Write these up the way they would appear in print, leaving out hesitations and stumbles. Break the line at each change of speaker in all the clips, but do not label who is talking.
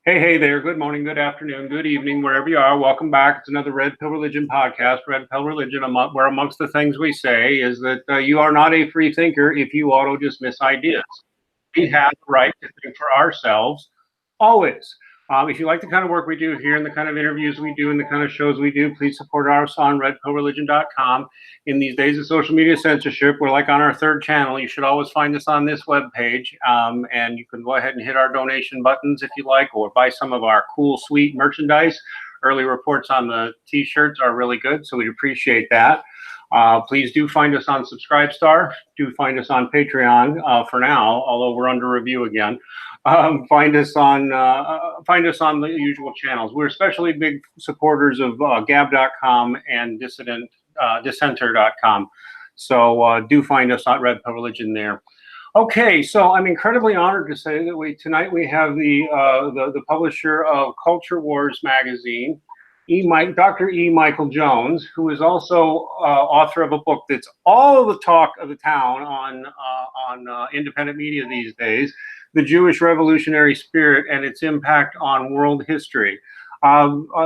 Hey there. Good morning, good afternoon, good evening, wherever you are. Welcome back. It's another Red Pill Religion podcast. Red Pill Religion, where amongst the things we say is that you are not a free thinker if you auto-dismiss ideas. We have the right to think for ourselves, always. If you like the kind of work we do here and the kind of interviews we do and the kind of shows we do, please support us on redpillreligion.com. In these days of social media censorship, we're like on our third channel. You should always find us on this webpage, and you can go ahead and hit our donation buttons if you like, or buy some of our cool, sweet merchandise. Early reports on the t-shirts are really good, so we appreciate that. Please do find us on Subscribestar. Do find us on Patreon for now, although we're under review again. Find us on the usual channels. We're especially big supporters of Gab.com and Dissenter.com. So do find us on Red Pill Religion there. Okay, so I'm incredibly honored to say that tonight we have the publisher of Culture Wars magazine, Dr. E. Michael Jones, who is also author of a book that's all the talk of the town on independent media these days, The Jewish Revolutionary Spirit and Its Impact on World History.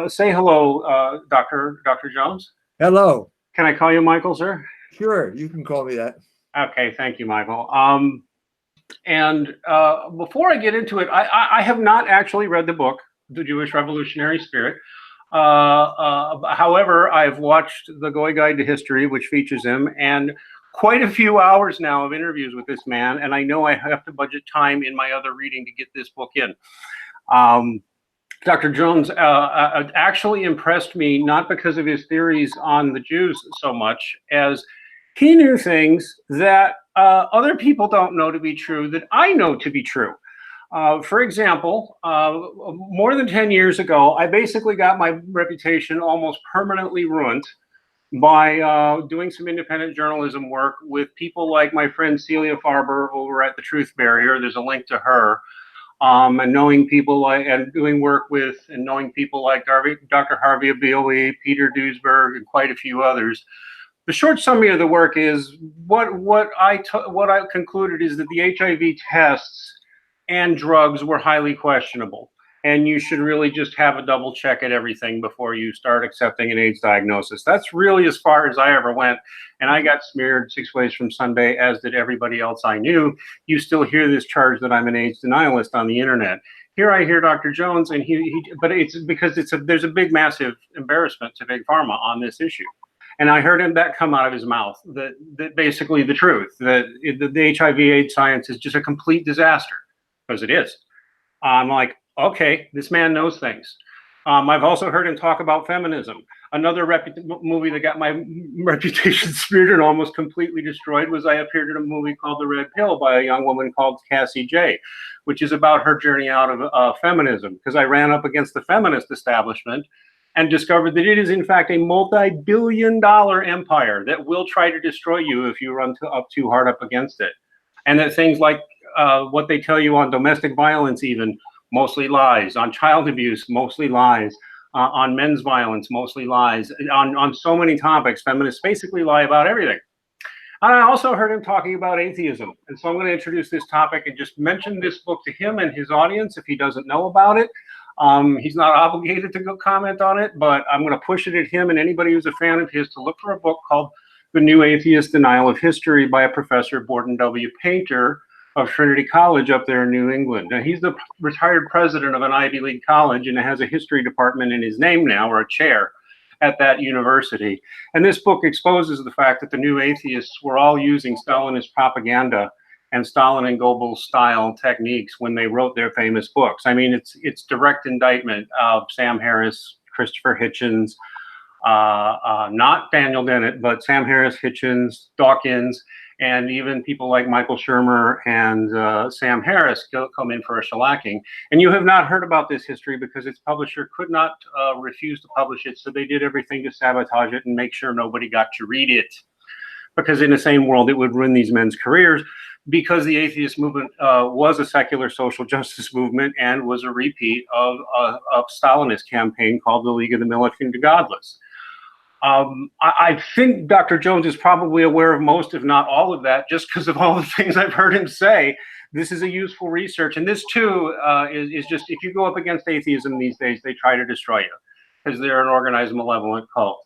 Say hello, Dr. Jones.
Hello.
Can I call you Michael, sir?
Sure, you can call me that.
Okay, thank you, Michael. And before I get into it, I have not actually read the book, The Jewish Revolutionary Spirit. However, I've watched The Goy Guide to History, which features him, and quite a few hours now of interviews with this man, and I know I have to budget time in my other reading to get this book in. Dr. Jones actually impressed me, not because of his theories on the Jews so much, as he knew things that other people don't know to be true that I know to be true. For example, more than 10 years ago, I basically got my reputation almost permanently ruined by doing some independent journalism work with people like my friend Celia Farber over at the Truth Barrier. There's a link to her. And knowing people and doing work with and knowing people like Dr. Harvey Abioui, Peter Duesberg, and quite a few others. The short summary of the work is what I concluded is that the HIV tests and drugs were highly questionable, and you should really just have a double check at everything before you start accepting an AIDS diagnosis. That's really as far as I ever went, and I got smeared 6 ways from Sunday, as did everybody else I knew. You still hear this charge that I'm an AIDS denialist on the internet. Here I hear Dr. Jones, and but it's because there's a big, massive embarrassment to Big Pharma on this issue. And I heard that come out of his mouth, that basically the truth, that the HIV AIDS science is just a complete disaster, because it is. I'm like, okay, this man knows things. I've also heard him talk about feminism. Another movie that got my reputation smeared and almost completely destroyed was I appeared in a movie called The Red Pill by a young woman called Cassie, Jaye, which is about her journey out of feminism, because I ran up against the feminist establishment and discovered that it is in fact a multi-billion-dollar empire that will try to destroy you if you run up too hard up against it. And that things like what they tell you on domestic violence, even, mostly lies, on child abuse, mostly lies, on men's violence, mostly lies, on so many topics. Feminists basically lie about everything. And I also heard him talking about atheism. And so I'm going to introduce this topic and just mention this book to him and his audience if he doesn't know about it. He's not obligated to go comment on it, but I'm going to push it at him and anybody who's a fan of his to look for a book called The New Atheist Denial of History by a professor, Borden W. Painter, of Trinity College up there in New England. Now, he's the retired president of an Ivy League college and has a history department in his name now, or a chair at that university. And this book exposes the fact that the new atheists were all using Stalinist propaganda and Stalin and Goebbels style techniques when they wrote their famous books. I mean, it's direct indictment of Sam Harris, Christopher Hitchens, not Daniel Dennett, but Sam Harris, Hitchens, Dawkins, and even people like Michael Shermer and Sam Harris come in for a shellacking. And you have not heard about this history because its publisher could not refuse to publish it, so they did everything to sabotage it and make sure nobody got to read it. Because in the same world, it would ruin these men's careers, because the atheist movement was a secular social justice movement and was a repeat of a Stalinist campaign called the League of the Militant and Godless. I think Dr. Jones is probably aware of most, if not all of that, just because of all the things I've heard him say this is a useful research. And this too is just, if you go up against atheism these days, they try to destroy you because they're an organized malevolent cult.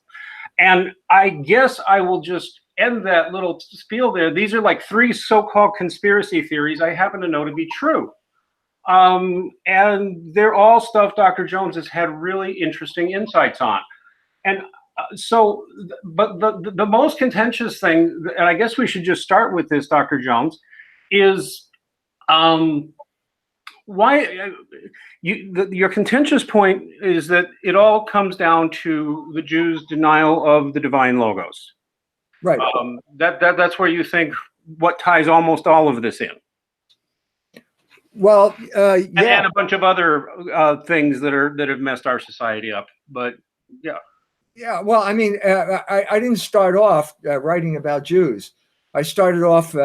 And I guess I will just end that little spiel there. These are like 3 so-called conspiracy theories I happen to know to be true. And they're all stuff Dr. Jones has had really interesting insights on. And but the most contentious thing, and I guess we should just start with this, Dr. Jones, is why your contentious point is that it all comes down to the Jews' denial of the divine logos.
Right.
That's where you think what ties almost all of this in.
Well, yeah,
and a bunch of other things that have messed our society up. But yeah.
Yeah, well, I mean, I didn't start off writing about Jews. I started off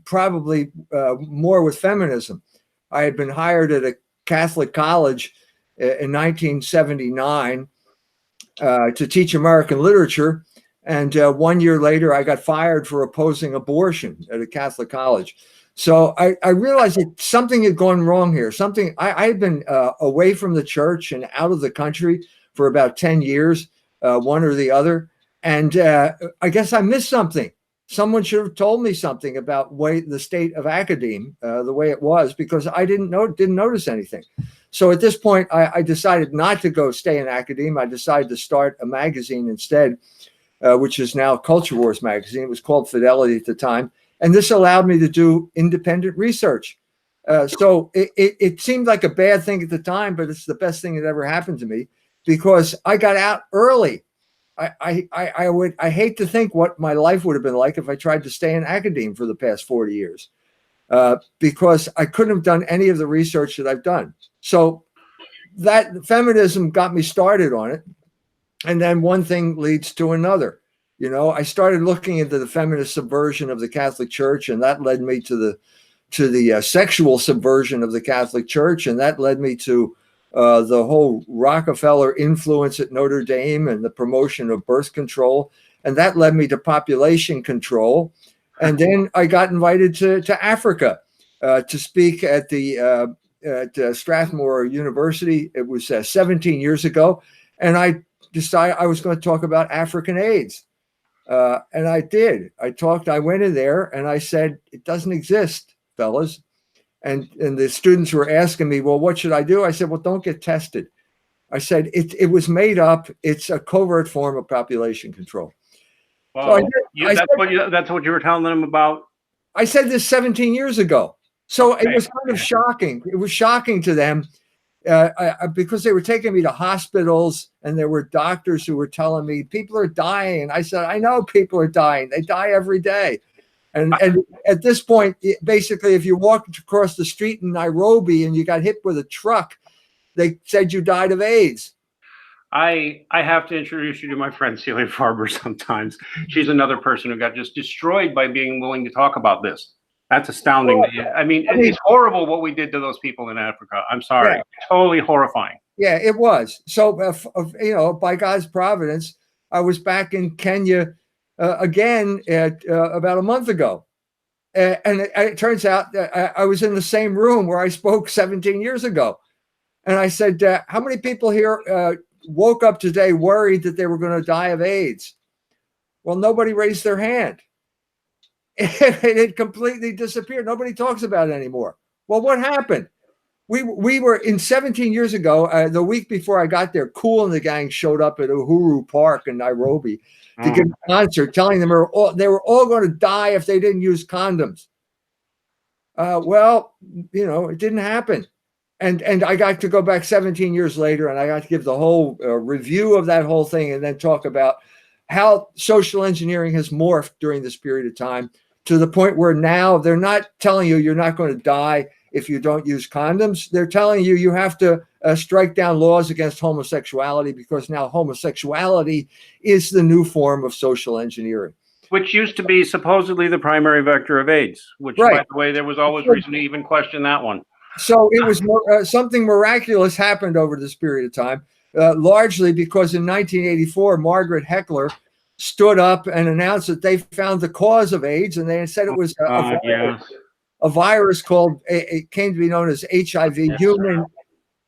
probably more with feminism. I had been hired at a Catholic college in 1979 to teach American literature. And 1 year later, I got fired for opposing abortion at a Catholic college. So I realized that something had gone wrong here. I had been away from the church and out of the country for about 10 years, one or the other. And I guess I missed something. Someone should have told me something about the state of academe, the way it was, because I didn't notice anything. So at this point, I decided not to stay in academe. I decided to start a magazine instead, which is now Culture Wars magazine. It was called Fidelity at the time. And this allowed me to do independent research. So it seemed like a bad thing at the time, but it's the best thing that ever happened to me because I got out early. I hate to think what my life would have been like if I tried to stay in academe for the past 40 years, because I couldn't have done any of the research that I've done. So that feminism got me started on it. And then one thing leads to another. You know, I started looking into the feminist subversion of the Catholic Church, and that led me to the sexual subversion of the Catholic Church, and that led me to the whole Rockefeller influence at Notre Dame and the promotion of birth control, and that led me to population control. And then I got invited to Africa to speak at at Strathmore University. It was 17 years ago, and I decided I was going to talk about African AIDS. And I did. I went in there and I said, it doesn't exist, fellas. And the students were asking me, well, what should I do? I said, well, don't get tested. I said, it was made up. It's a covert form of population control.
Wow. So that's what you were telling them about?
I said this 17 years ago. So okay. It was kind of shocking. It was shocking to them because they were taking me to hospitals and there were doctors who were telling me people are dying. And I said, I know people are dying. They die every day. And at this point, basically, if you walked across the street in Nairobi and you got hit with a truck, they said you died of AIDS.
I have to introduce you to my friend Celia Farber sometimes. She's another person who got just destroyed by being willing to talk about this. That's astounding. Well, I mean, it's horrible what we did to those people in Africa. I'm sorry. Yeah. Totally horrifying.
Yeah, it was. So, you know, by God's providence, I was back in Kenya again about a month ago. And it turns out that I was in the same room where I spoke 17 years ago. And I said, how many people here woke up today worried that they were going to die of AIDS? Well, nobody raised their hand. It had completely disappeared. Nobody talks about it anymore. Well, what happened? We were in 17 years ago, the week before I got there, Kool and the gang showed up at Uhuru Park in Nairobi to give a concert, telling them they were all going to die if they didn't use condoms. Well, you know, it didn't happen. And I got to go back 17 years later, and I got to give the whole review of that whole thing and then talk about how social engineering has morphed during this period of time to the point where now they're not telling you you're not going to die if you don't use condoms. They're telling you you have to strike down laws against homosexuality because now homosexuality is the new form of social engineering.
Which used to be supposedly the primary vector of AIDS, which, right. By the way, there was always reason to even question that one.
So it was something miraculous happened over this period of time, largely because in 1984, Margaret Heckler stood up and announced that they found the cause of AIDS, and they said it was a virus. a virus called, it came to be known as HIV, human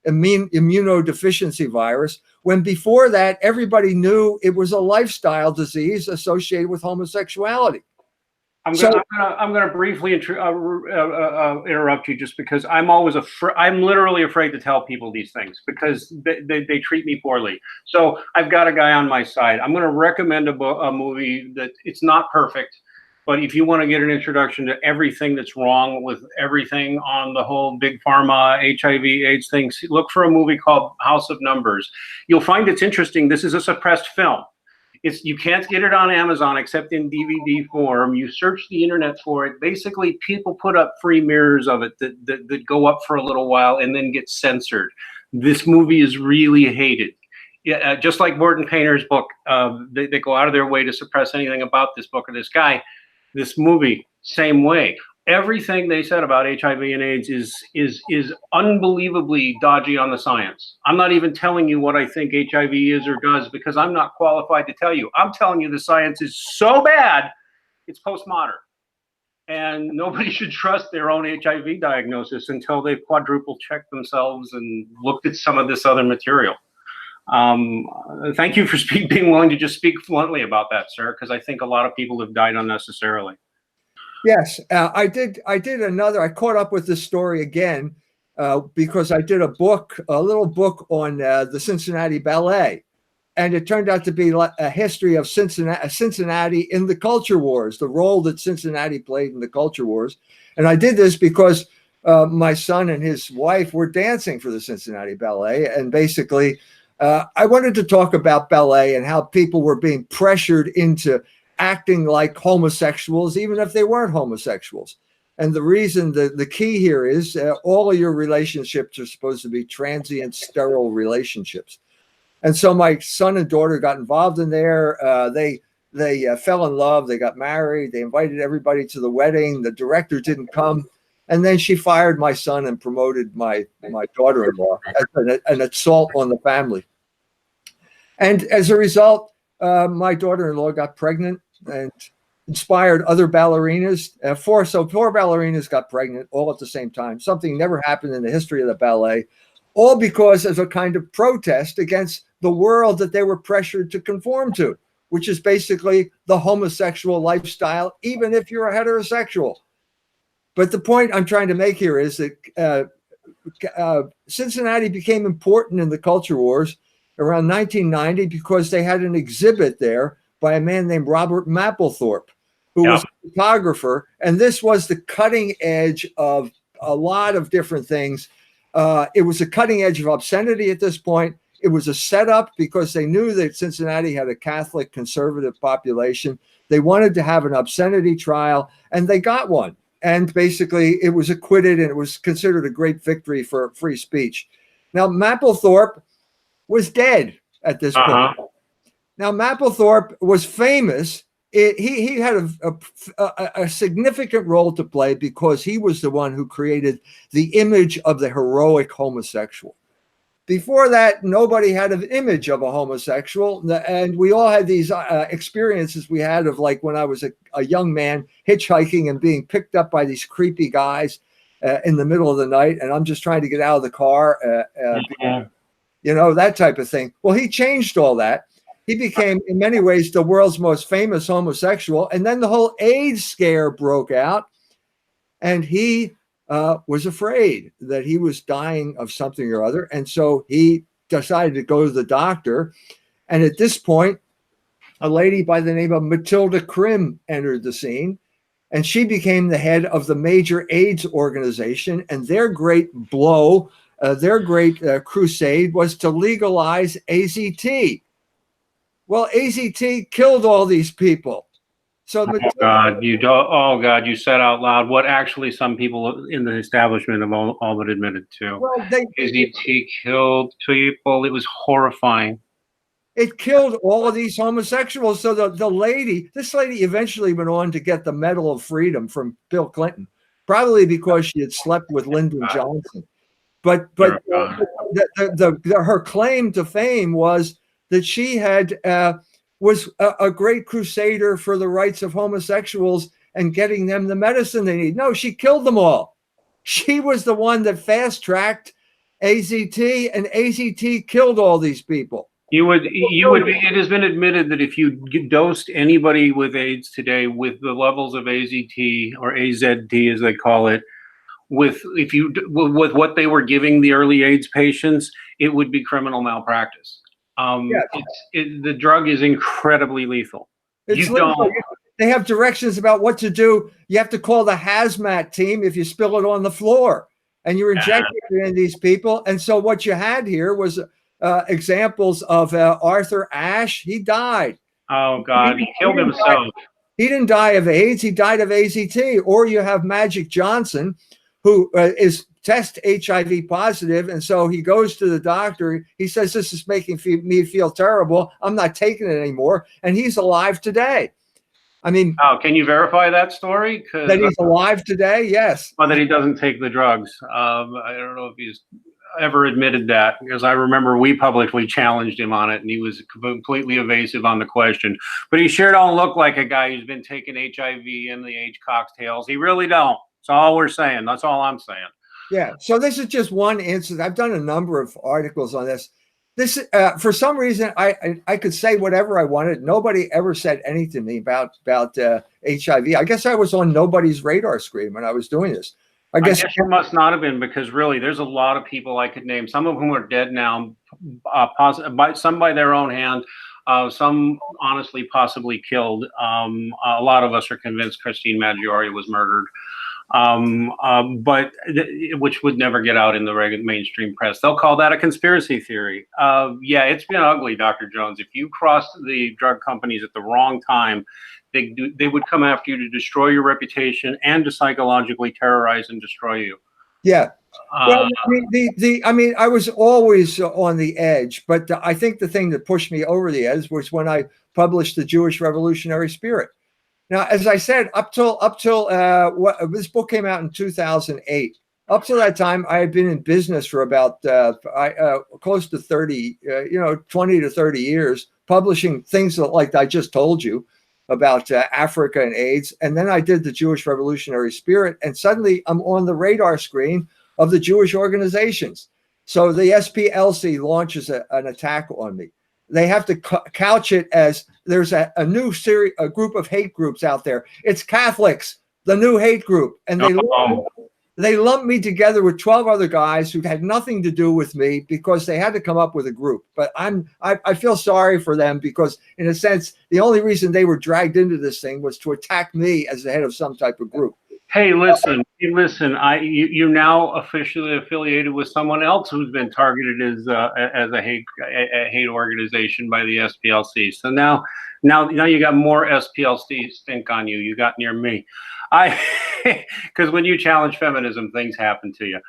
immunodeficiency virus, when before that, everybody knew it was a lifestyle disease associated with homosexuality.
I'm going to briefly interrupt you just because I'm always I'm literally afraid to tell people these things because they treat me poorly. So I've got a guy on my side. I'm going to recommend a movie that it's not perfect, but if you want to get an introduction to everything that's wrong with everything on the whole big pharma HIV AIDS thing, look for a movie called House of Numbers. You'll find it's interesting. This is a suppressed film. You can't get it on Amazon except in DVD form. You search the internet for it. Basically, people put up free mirrors of it that go up for a little while and then get censored. This movie is really hated. Yeah, just like Borden Painter's book, they go out of their way to suppress anything about this book or this guy. This movie, same way. Everything they said about HIV and AIDS is unbelievably dodgy on the science. I'm not even telling you what I think HIV is or does because I'm not qualified to tell you. I'm telling you the science is so bad, it's postmodern. And nobody should trust their own HIV diagnosis until they've quadruple checked themselves and looked at some of this other material. Thank you for being willing to just speak bluntly about that, sir, because I think a lot of people have died unnecessarily.
Yes, I did another. I caught up with this story again because I did a little book on the Cincinnati Ballet, and it turned out to be a history of Cincinnati in the culture wars, the role that Cincinnati played in the culture wars. And I did this because my son and his wife were dancing for the Cincinnati Ballet, and basically I wanted to talk about ballet and how people were being pressured into acting like homosexuals, even if they weren't homosexuals. And the reason, the key here is all of your relationships are supposed to be transient, sterile relationships. And so my son and daughter got involved in there. They fell in love. They got married. They invited everybody to the wedding. The director didn't come. And then she fired my son and promoted my daughter-in-law as an assault on the family. And as a result, my daughter-in-law got pregnant and inspired other ballerinas. Four ballerinas got pregnant all at the same time. Something never happened in the history of the ballet, all because of a kind of protest against the world that they were pressured to conform to, which is basically the homosexual lifestyle, even if you're a heterosexual. But the point I'm trying to make here is that Cincinnati became important in the culture wars around 1990 because they had an exhibit there by a man named Robert Mapplethorpe, who was a photographer. And this was the cutting edge of a lot of different things. It was a cutting edge of obscenity at this point. It was a setup because they knew that Cincinnati had a Catholic conservative population. They wanted to have an obscenity trial, and they got one. And basically, it was acquitted, and it was considered a great victory for free speech. Now, Mapplethorpe was dead at this point. Now, Mapplethorpe was famous. He had a significant role to play because he was the one who created the image of the heroic homosexual. Before that, nobody had an image of a homosexual. And we all had these experiences we had of, like, when I was a young man hitchhiking and being picked up by these creepy guys in the middle of the night. And I'm just trying to get out of the car, you know, that type of thing. Well, he changed all that. He became, in many ways, the world's most famous homosexual. And then the whole AIDS scare broke out. And he was afraid that he was dying of something or other. And so he decided to go to the doctor. And at this point, a lady by the name of Matilda Krim entered the scene. And she became the head of the major AIDS organization. And their great blow, their great crusade was to legalize AZT. Well, AZT killed all these people. So
you said out loud what actually some people in the establishment have all but admitted to. Well, AZT killed people. It was horrifying.
It killed all of these homosexuals. So this lady eventually went on to get the Medal of Freedom from Bill Clinton, probably because she had slept with Lyndon Johnson. But her claim to fame was that she had was a great crusader for the rights of homosexuals and getting them the medicine they need. No, she killed them all. She was the one that fast-tracked AZT, and AZT killed all these people.
It has been admitted that if you dosed anybody with AIDS today with the levels of AZT or AZT as they call it, with with what they were giving the early AIDS patients, it would be criminal malpractice. The drug is incredibly lethal.
It's lethal. They have directions about what to do. You have to call the hazmat team if you spill it on the floor, and you're injecting it in these people. And so what you had here was examples of Arthur Ashe. He died.
Oh God, he killed himself.
He didn't die of AIDS. He died of AZT. Or you have Magic Johnson, who is test HIV positive, and so he goes to the doctor. He says, "This is making me feel terrible. I'm not taking it anymore," and he's alive today. I mean,
can you verify that story?
That he's alive today? Yes.
Or that he doesn't take the drugs. I don't know if he's ever admitted that, because I remember we publicly challenged him on it, and he was completely evasive on the question. But he sure don't look like a guy who's been taking HIV and the H cocktails. He really don't. That's all we're saying. That's all I'm saying.
Yeah. So this is just one instance. I've done a number of articles on this. This, for some reason, I could say whatever I wanted. Nobody ever said anything to me about HIV. I guess I was on nobody's radar screen when I was doing this. I guess
you must not have been, because really, there's a lot of people I could name. Some of whom are dead now, some by their own hand, some honestly possibly killed. A lot of us are convinced Christine Maggiore was murdered. But which would never get out in the regular mainstream press. They'll call that a conspiracy theory. Yeah, it's been ugly, Dr. Jones. If you crossed the drug companies at the wrong time, they would come after you to destroy your reputation and to psychologically terrorize and destroy you.
Yeah. Well, I mean, I was always on the edge, but I think the thing that pushed me over the edge was when I published The Jewish Revolutionary Spirit. Now, as I said, up till this book came out in 2008. Up till that time, I had been in business for about close to 30, 20 to 30 years, publishing things like I just told you about Africa and AIDS. And then I did The Jewish Revolutionary Spirit, and suddenly I'm on the radar screen of the Jewish organizations. So the SPLC launches an attack on me. They have to couch it as there's a new series, a group of hate groups out there. It's Catholics, the new hate group. And they lumped me together with 12 other guys who had nothing to do with me, because they had to come up with a group. But I feel sorry for them, because in a sense, the only reason they were dragged into this thing was to attack me as the head of some type of group.
Hey, listen, you're now officially affiliated with someone else who's been targeted as a hate organization by the SPLC. So now you got more SPLC stink on you. You got near me. Because when you challenge feminism, things happen to you.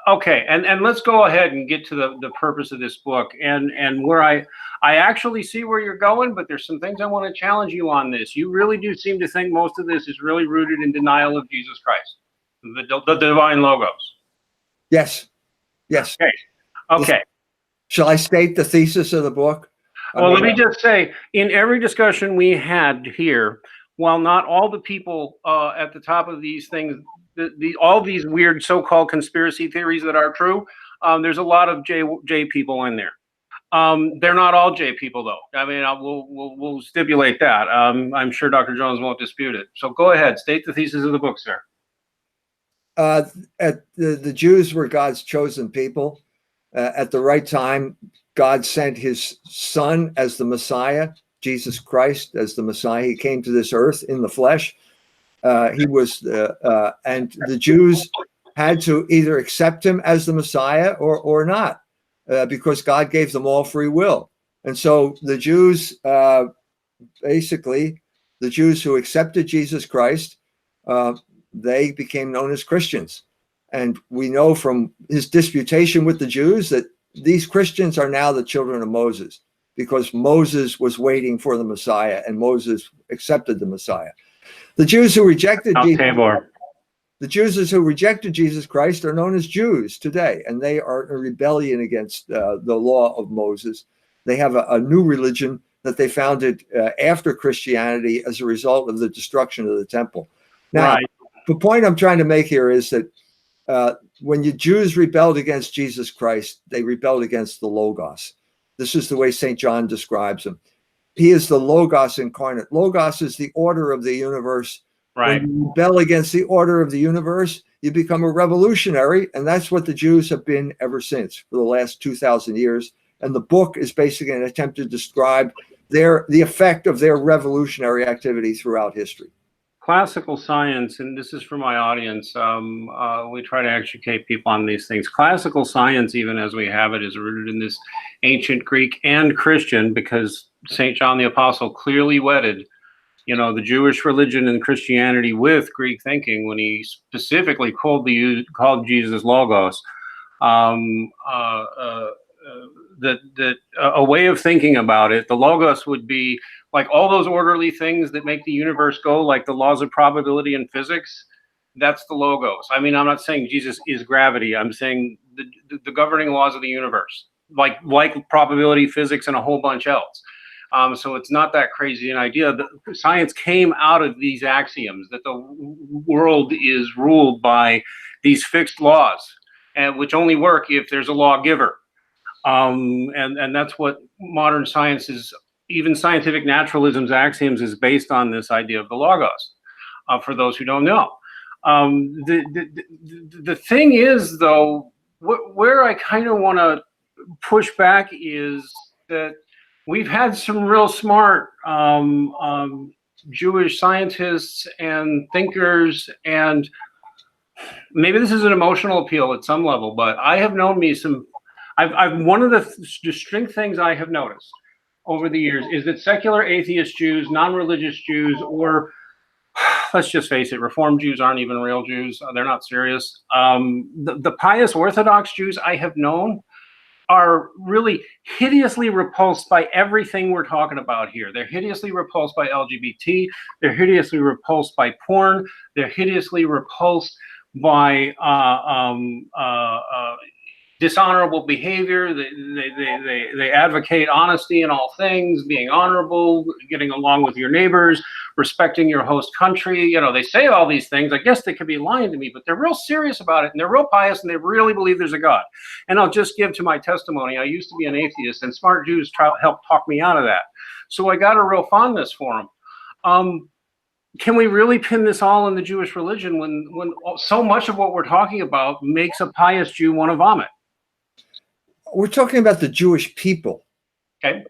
Okay, and let's go ahead and get to the purpose of this book, and where I actually see where you're going, but there's some things I want to challenge you on this. You really do seem to think most of this is really rooted in denial of Jesus Christ, the divine logos.
Yes.
Okay.
Shall I state the thesis of the book?
Well, let me just say, in every discussion we had here, while not all the people at the top of these things, all these weird so-called conspiracy theories that are true, there's a lot of J people in there. They're not all J people, though. I mean, we'll stipulate that. I'm sure Dr. Jones won't dispute it. So go ahead, state the thesis of the book, sir.
The Jews were God's chosen people. At the right time, God sent his son as the Messiah, Jesus Christ as the Messiah. He came to this earth in the flesh. And the Jews had to either accept him as the Messiah or not, because God gave them all free will. And so the Jews, basically, the Jews who accepted Jesus Christ, they became known as Christians. And we know from his disputation with the Jews that these Christians are now the children of Moses, because Moses was waiting for the Messiah and Moses accepted the Messiah. The Jews who rejected Jesus Christ are known as Jews today, and they are in rebellion against the law of Moses. They have a new religion that they founded after Christianity as a result of the destruction of the temple. Now,
Right.
the point I'm trying to make here is that when the Jews rebelled against Jesus Christ, they rebelled against the Logos. This is the way St. John describes him. He is the Logos incarnate. Logos is the order of the universe.
Right.
When you rebel against the order of the universe, you become a revolutionary, and that's what the Jews have been ever since for the last 2,000 years. And the book is basically an attempt to describe the effect of their revolutionary activity throughout history.
Classical science, and this is for my audience, we try to educate people on these things. Classical science, even as we have it, is rooted in this ancient Greek and Christian, because St. John the Apostle clearly wedded, the Jewish religion and Christianity with Greek thinking when he specifically called Jesus Logos. A way of thinking about it, the Logos would be like all those orderly things that make the universe go, like the laws of probability in physics. That's the Logos. I mean, I'm not saying Jesus is gravity. I'm saying the governing laws of the universe, like probability, physics, and a whole bunch else. So it's not that crazy an idea. Science came out of these axioms that the world is ruled by these fixed laws, and which only work if there's a lawgiver. And that's what modern science is. Even scientific naturalism's axioms is based on this idea of the Logos. For those who don't know, the thing is, though, where I kind of want to push back is that we've had some real smart Jewish scientists and thinkers, and maybe this is an emotional appeal at some level, but I have known me some. One of the distinct things I have noticed over the years is that secular atheist Jews, non-religious Jews, or let's just face it, Reformed Jews aren't even real Jews. They're not serious. The pious Orthodox Jews I have known are really hideously repulsed by everything we're talking about here. They're hideously repulsed by LGBT. They're hideously repulsed by porn. They're hideously repulsed by dishonorable behavior. They advocate honesty in all things, being honorable, getting along with your neighbors, respecting your host country. They say all these things. I guess they could be lying to me, but they're real serious about it, and they're real pious, and they really believe there's a God. And I'll just give to my testimony. I used to be an atheist, and smart Jews helped talk me out of that. So I got a real fondness for them. Can we really pin this all in the Jewish religion when so much of what we're talking about makes a pious Jew want to vomit?
We're talking about the Jewish people.
Okay.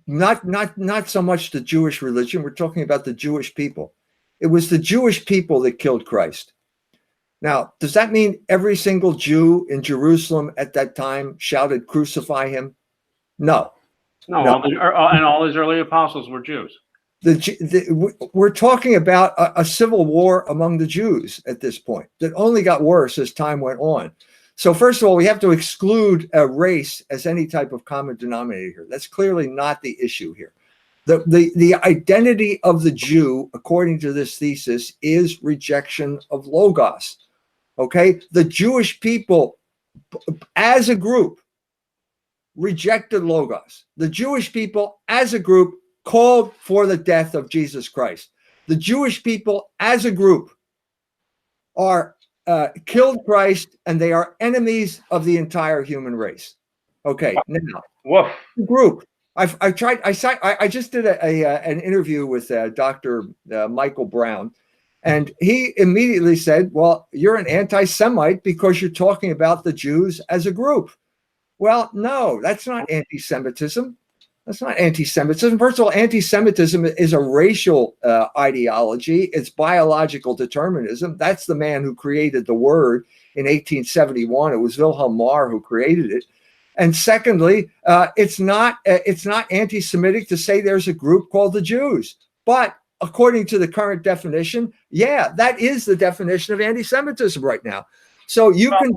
Not so much the Jewish religion. We're talking about the Jewish people. It was the Jewish people that killed Christ. Now, does that mean every single Jew in Jerusalem at that time shouted, "Crucify him"? No.
No. And all his early apostles were Jews.
We're talking about a civil war among the Jews at this point that only got worse as time went on. So first of all, we have to exclude race as any type of common denominator here. That's clearly not the issue here. The identity of the Jew, according to this thesis, is rejection of Logos. Okay? The Jewish people, as a group, rejected Logos. The Jewish people, as a group, called for the death of Jesus Christ. The Jewish people, as a group, are killed Christ, and they are enemies of the entire human race. Okay, now,
Woof.
Group. I just did an interview with Dr. Michael Brown, and he immediately said, "Well, you're an anti-Semite because you're talking about the Jews as a group." Well, no, that's not anti-Semitism. That's not anti-Semitism. First of all, anti-Semitism is a racial ideology. It's biological determinism. That's the man who created the word in 1871. It was Wilhelm Marr who created it. And secondly, it's not anti-Semitic to say there's a group called the Jews. But according to the current definition, yeah, that is the definition of anti-Semitism right now. So you can.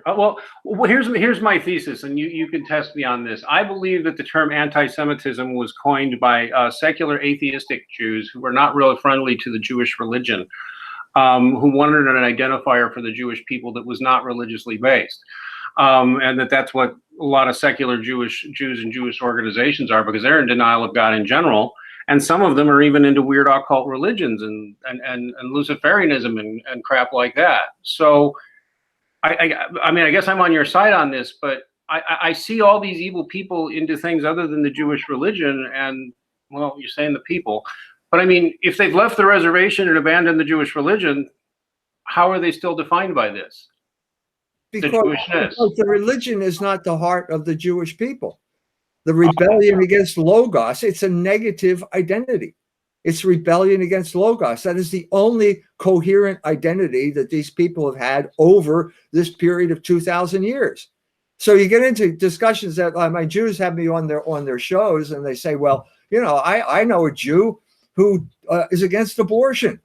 Well, here's my thesis, and you can test me on this. I believe that the term anti-Semitism was coined by secular atheistic Jews who were not really friendly to the Jewish religion, who wanted an identifier for the Jewish people that was not religiously based. and that's what a lot of secular Jews and Jewish organizations are, because they're in denial of God in general. And some of them are even into weird occult religions and Luciferianism and crap like that. So, I mean, I guess I'm on your side on this, but I see all these evil people into things other than the Jewish religion, and, well, you're saying the people. But I mean, if they've left the reservation and abandoned the Jewish religion, how are they still defined by this?
Because the religion is not the heart of the Jewish people. The rebellion against Logos, it's a negative identity. It's rebellion against Logos. That is the only coherent identity that these people have had over this period of 2,000 years. So you get into discussions that my Jews have me on their shows, and they say, well, you know, I know a Jew who is against abortion.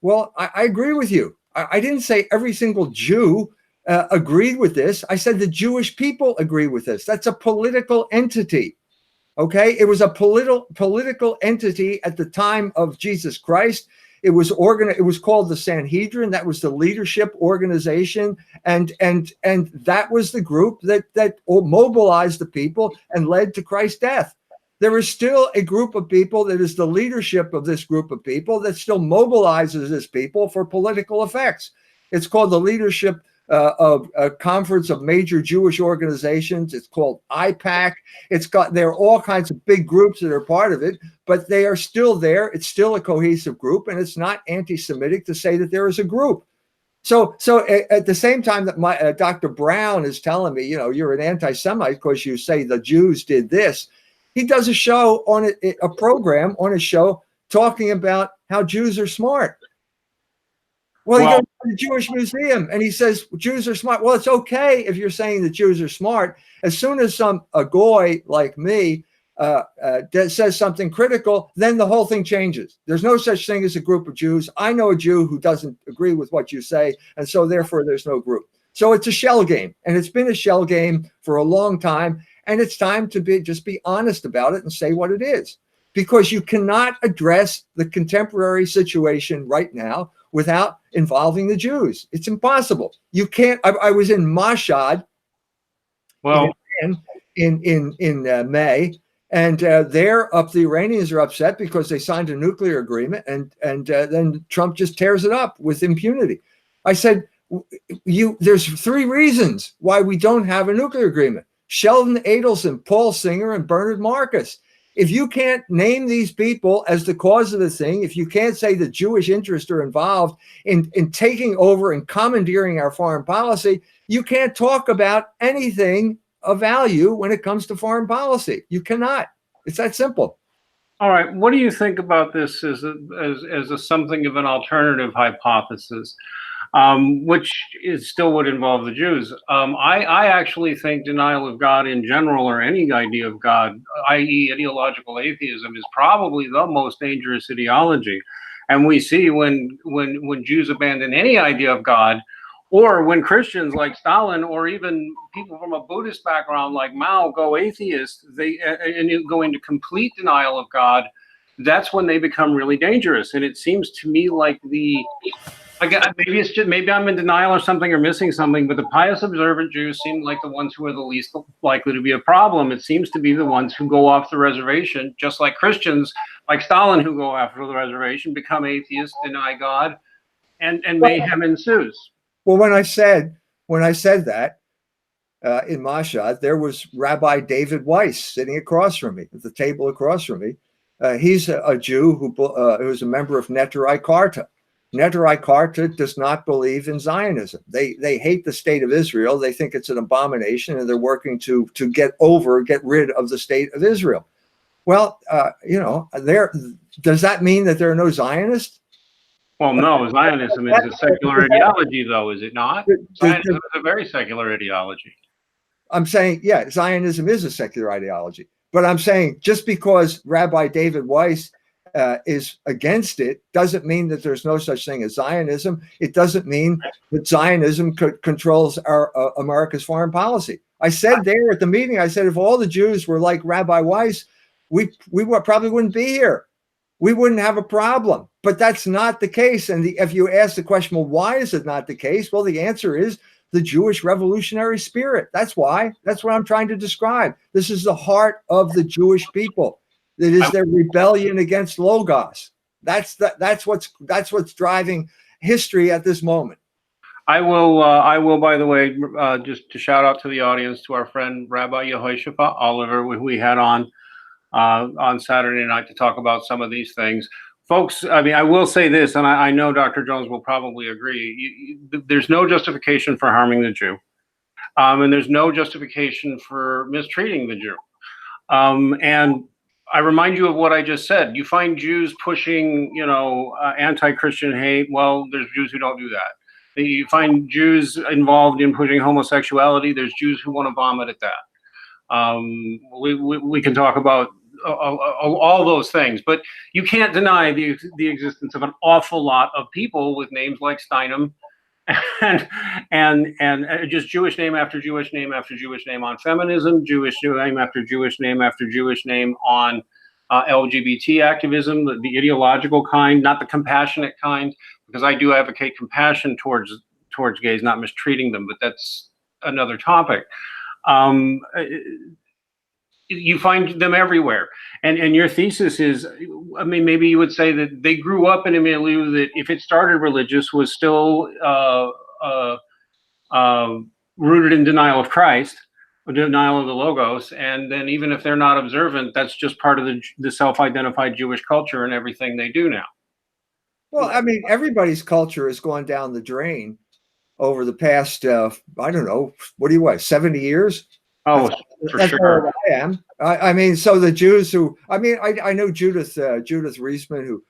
Well, I agree with you. I didn't say every single Jew agreed with this. I said the Jewish people agree with this. That's a political entity. Okay, it was a political entity at the time of Jesus Christ. It was organized. It was called the Sanhedrin. That was the leadership organization, and that was the group that mobilized the people and led to Christ's death. There is still a group of people that is the leadership of this group of people that still mobilizes this people for political effects. It's called the Leadership of a Conference of Major Jewish Organizations. It's called IPAC. There are all kinds of big groups that are part of it, but they are still there. It's still a cohesive group, and it's not anti-Semitic to say that there is a group. So at the same time that Dr. Brown is telling me, you know, you're an anti-Semite because you say the Jews did this, he does a show on a program on a show talking about how Jews are smart. Well, he goes to the Jewish Museum and he says Jews are smart. Well, it's okay if you're saying that Jews are smart. As soon as a goy like me says something critical, then the whole thing changes. There's no such thing as a group of Jews. I know a Jew who doesn't agree with what you say, and so therefore there's no group. So it's a shell game, and it's been a shell game for a long time, and it's time to just be honest about it and say what it is, because you cannot address the contemporary situation right now without involving the Jews. It's impossible. You can't. I was in Mashhad, well, in May, and the Iranians are upset because they signed a nuclear agreement, and then Trump just tears it up with impunity. I said, there's 3 reasons why we don't have a nuclear agreement: Sheldon Adelson, Paul Singer, and Bernard Marcus. If you can't name these people as the cause of the thing, if you can't say the Jewish interests are involved in taking over and commandeering our foreign policy, you can't talk about anything of value when it comes to foreign policy. You cannot. It's that simple.
All right. What do you think about this as something of an alternative hypothesis, which still would involve the Jews? I actually think denial of God in general, or any idea of God, i.e. ideological atheism, is probably the most dangerous ideology. And we see when Jews abandon any idea of God, or when Christians like Stalin, or even people from a Buddhist background like Mao go atheist, and go into complete denial of God, that's when they become really dangerous. And it seems to me like maybe I'm in denial or something, or missing something, but the pious observant Jews seem like the ones who are the least likely to be a problem. It seems to be the ones who go off the reservation, just like Christians like Stalin who go after the reservation, become atheists, deny God, and mayhem ensues.
Well, when I said that in Mashhad, there was Rabbi David Weiss sitting across from me at the table across from me. He's a Jew who's a member of Neturei Karta. Neturei Karta does not believe in Zionism. They hate the state of Israel. They think it's an abomination, and they're working to get rid of the state of Israel. Well, does that mean that there are no Zionists?
Well, no, Zionism is a secular ideology, though, is it not? Zionism is a very secular ideology.
I'm saying, yeah, Zionism is a secular ideology. But I'm saying just because Rabbi David Weiss is against it doesn't mean that there's no such thing as Zionism. It doesn't mean that Zionism controls our America's foreign policy. I said there at the meeting, I said, if all the Jews were like Rabbi Weiss, we probably wouldn't be here. we wouldn't have a problem. But that's not the case. And if you ask the question, well, why is it not the case? Well, the answer is the Jewish revolutionary spirit. That's why. That's what I'm trying to describe. This is the heart of the Jewish people. It is their rebellion against Logos. That's what's driving history at this moment.
I will, by the way, just to shout out to the audience, to our friend Rabbi Yehoshaphat Oliver, who we had on Saturday night to talk about some of these things. Folks, I mean, I will say this, and I know Dr. Jones will probably agree. There's no justification for harming the Jew, and there's no justification for mistreating the Jew. And I remind you of what I just said. You find Jews pushing, anti-Christian hate. Well, there's Jews who don't do that. You find Jews involved in pushing homosexuality. There's Jews who want to vomit at that. We can talk about all those things, but you can't deny the existence of an awful lot of people with names like Steinem and just Jewish name after Jewish name after Jewish name on feminism, Jewish name after Jewish name after Jewish name on LGBT activism, the ideological kind, not the compassionate kind, because I do advocate compassion towards gays, not mistreating them, but that's another topic. You find them everywhere. And your thesis is, I mean, maybe you would say that they grew up in a milieu that, if it started religious, was still rooted in denial of Christ, or denial of the Logos. And then even if they're not observant, that's just part of the self-identified Jewish culture and everything they do now.
Well, I mean, everybody's culture has gone down the drain over the past, I don't know, what do you weigh, 70 years?
Oh, that's sure.
Where I am. I mean, so the Jews who, I mean, I know Judith Reisman, who,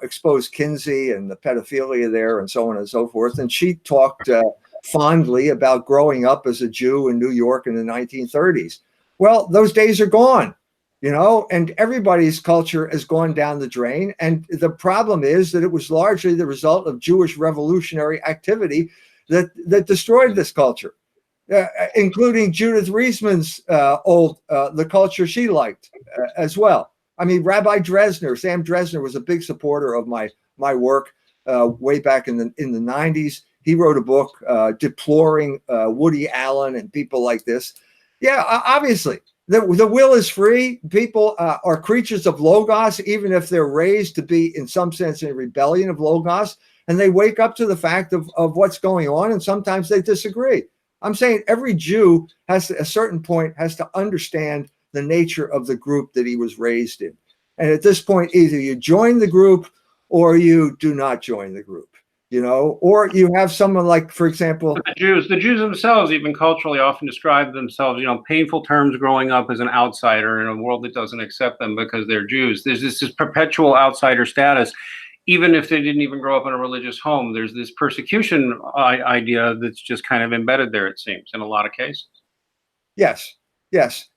exposed Kinsey and the pedophilia there and so on and so forth. And she talked fondly about growing up as a Jew in New York in the 1930s. Well, those days are gone, and everybody's culture has gone down the drain. And the problem is that it was largely the result of Jewish revolutionary activity that destroyed this culture. Including Judith Reisman's the culture she liked as well. I mean, Rabbi Dresner, Sam Dresner, was a big supporter of my work way back in the 90s. He wrote a book deploring Woody Allen and people like this. Yeah, obviously, the will is free. People are creatures of Logos, even if they're raised to be, in some sense, in rebellion of Logos, and they wake up to the fact of what's going on, and sometimes they disagree. I'm saying every Jew has to, at a certain point, has to understand the nature of the group that he was raised in. And at this point, either you join the group or you do not join the group, or you have someone like, for example,
the Jews themselves, even culturally, often describe themselves, painful terms growing up as an outsider in a world that doesn't accept them because they're Jews. There's this perpetual outsider status. Even if they didn't even grow up in a religious home, there's this persecution idea that's just kind of embedded there, it seems, in a lot of cases.
Yes.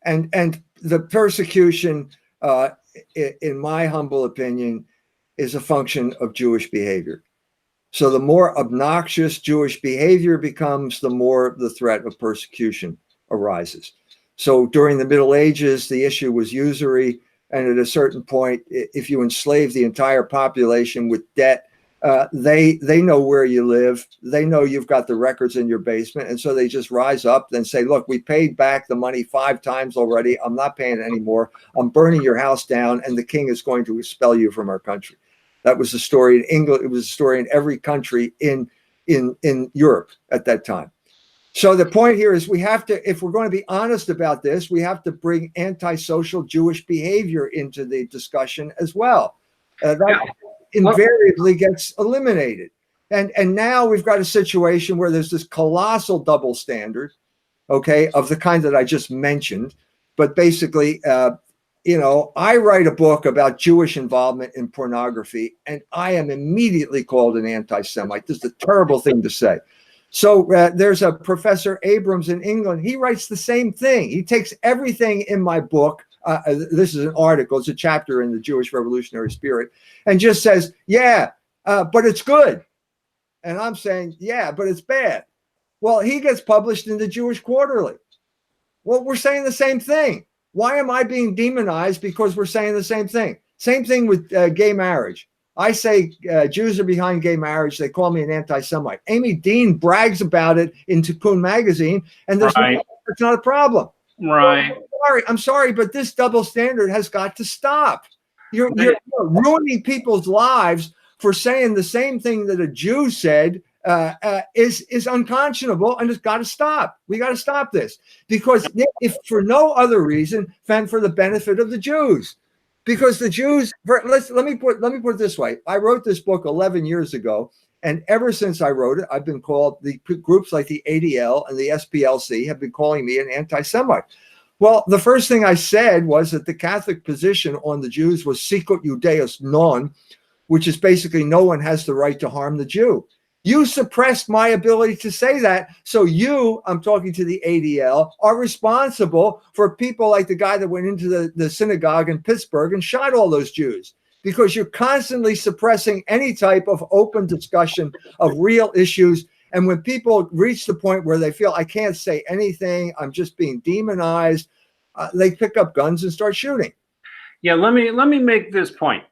And the persecution, in my humble opinion, is a function of Jewish behavior. So the more obnoxious Jewish behavior becomes, the more the threat of persecution arises. So during the Middle Ages, the issue was usury. And at a certain point, if you enslave the entire population with debt, they know where you live. They know you've got the records in your basement. And so they just rise up and say, look, we paid back the money 5 times already. I'm not paying it anymore. I'm burning your house down, and the king is going to expel you from our country. That was the story in England. It was a story in every country in Europe at that time. So the point here is we have to, if we're going to be honest about this, we have to bring antisocial Jewish behavior into the discussion as well. That invariably gets eliminated. And now we've got a situation where there's this colossal double standard, okay, of the kind that I just mentioned. But basically, I write a book about Jewish involvement in pornography, and I am immediately called an anti-Semite. This is a terrible thing to say. So there's a Professor Abrams in England. He writes the same thing. He takes everything in my book. This is an article. It's a chapter in the Jewish Revolutionary Spirit, and just says, but it's good. And I'm saying, yeah, but it's bad. Well, he gets published in the Jewish Quarterly. Well, we're saying the same thing. Why am I being demonized because we're saying the same thing? Same thing with gay marriage. I say Jews are behind gay marriage. They call me an anti-Semite. Amy Dean brags about it in Tikkun magazine, and
Right.
it's not a problem.
Right.
I'm sorry, but this double standard has got to stop. You're ruining people's lives for saying the same thing that a Jew said is unconscionable, and it's got to stop. We got to stop this, because if for no other reason than for the benefit of the Jews. Because the Jews, let me put it this way. I wrote this book 11 years ago, and ever since I wrote it, I've been called, the groups like the ADL and the SPLC have been calling me an anti-Semite. Well, the first thing I said was that the Catholic position on the Jews was sicut Judaeus non, which is basically no one has the right to harm the Jew. You suppressed my ability to say that. So you, I'm talking to the ADL, are responsible for people like the guy that went into the synagogue in Pittsburgh and shot all those Jews, because you're constantly suppressing any type of open discussion of real issues. And when people reach the point where they feel I can't say anything, I'm just being demonized, they pick up guns and start shooting.
Yeah, let me make this point.